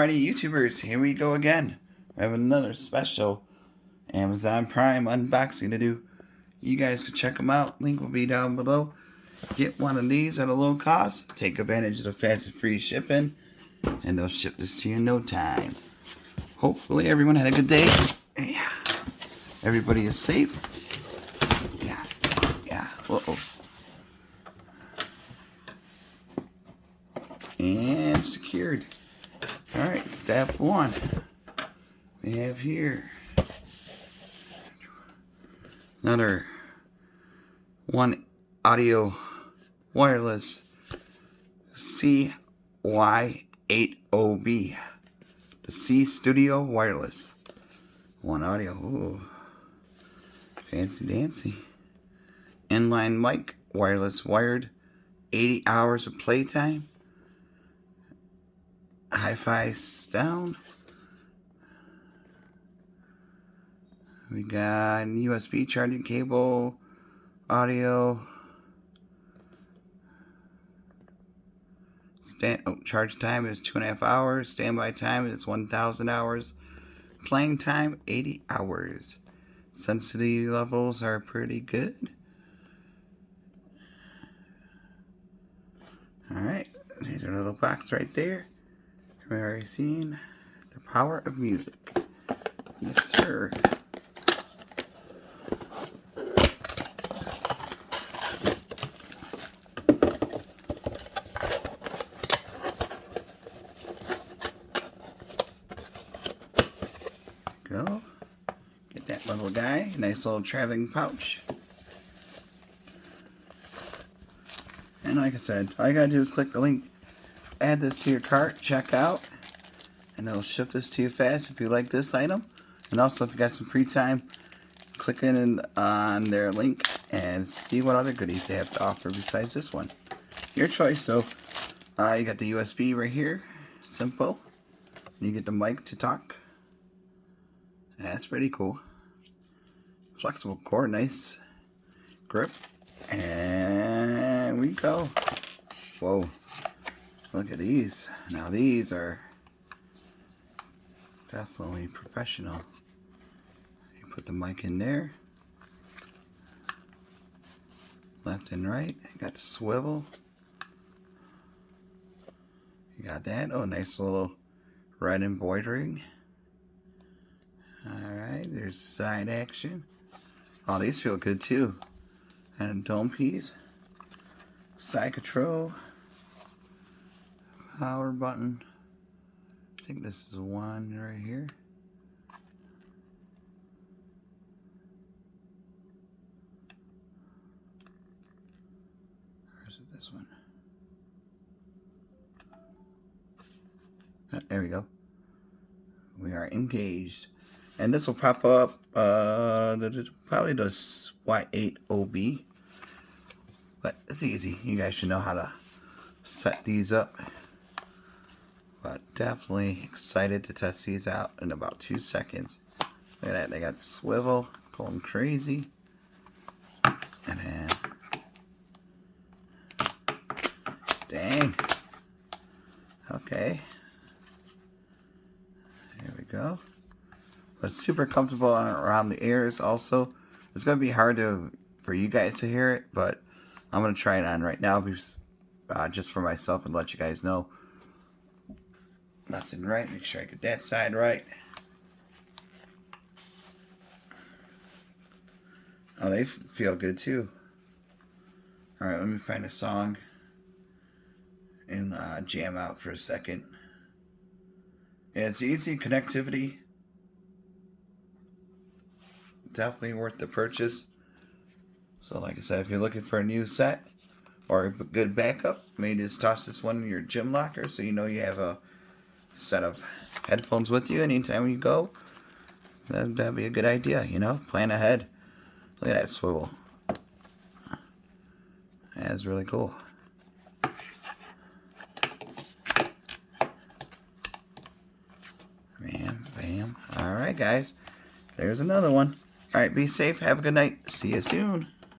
Alrighty, YouTubers, here we go again. We have another special Amazon Prime unboxing to do. You guys can check them out. Link will be down below. Get one of these at a low cost. Take advantage of the fast and free shipping. And they'll ship this to you in no time. Hopefully everyone had a good day. Yeah. Everybody is safe. Yeah. Uh-oh. And secured. Alright, step one. We have here another OneOdio wireless CY80B. The C Studio Wireless. OneOdio. Ooh. Fancy dancy. Inline mic, wireless wired. 80 hours of playtime. Hi-Fi sound. We got USB charging cable, audio. Charge time is 2.5 hours. Standby time is 1,000 hours. Playing time 80 hours. Sensitivity levels are pretty good. Alright, there's our little box right there. We've already seen the power of music. Yes, sir. Go. Get that little guy. Nice little traveling pouch. And like I said, all you gotta do is click the link. Add this to your cart, check out, and it'll ship this to you fast if you like this item. And also if you got some free time, click in on their link and see what other goodies they have to offer besides this one. Your choice though. You got the USB right here, simple. And you get the mic to talk. That's pretty cool. Flexible cord, nice grip. And we go. Whoa. Look at these. Now these are definitely professional. You put the mic in there. Left and right. You got the swivel. You got that. Oh, nice little red embroidering. Alright, there's side action. Oh, these feel good too. And dome piece. Side control. Power button. I think this is one right here. Or is it this one? There we go. We are engaged. And this will pop up probably the Y80B. But it's easy. You guys should know how to set these up. But definitely excited to test these out in about 2 seconds. Look at that, they got swivel going crazy. And then, dang. Okay. There we go. But it's super comfortable around the ears also. It's going to be hard for you guys to hear it, but I'm going to try it on right now because, just for myself and let you guys know. Left and right, make sure I get that side right. Oh, they feel good too. Alright, let me find a song and jam out for a second. Yeah, it's easy connectivity. Definitely worth the purchase. So like I said, if you're looking for a new set or a good backup, maybe just toss this one in your gym locker so you know you have a set of headphones with you anytime you go. That'd be a good idea, you know, plan ahead. Look at that swivel. That's really cool. Bam, bam. Alright guys, there's another one. Alright, be safe, have a good night, see you soon.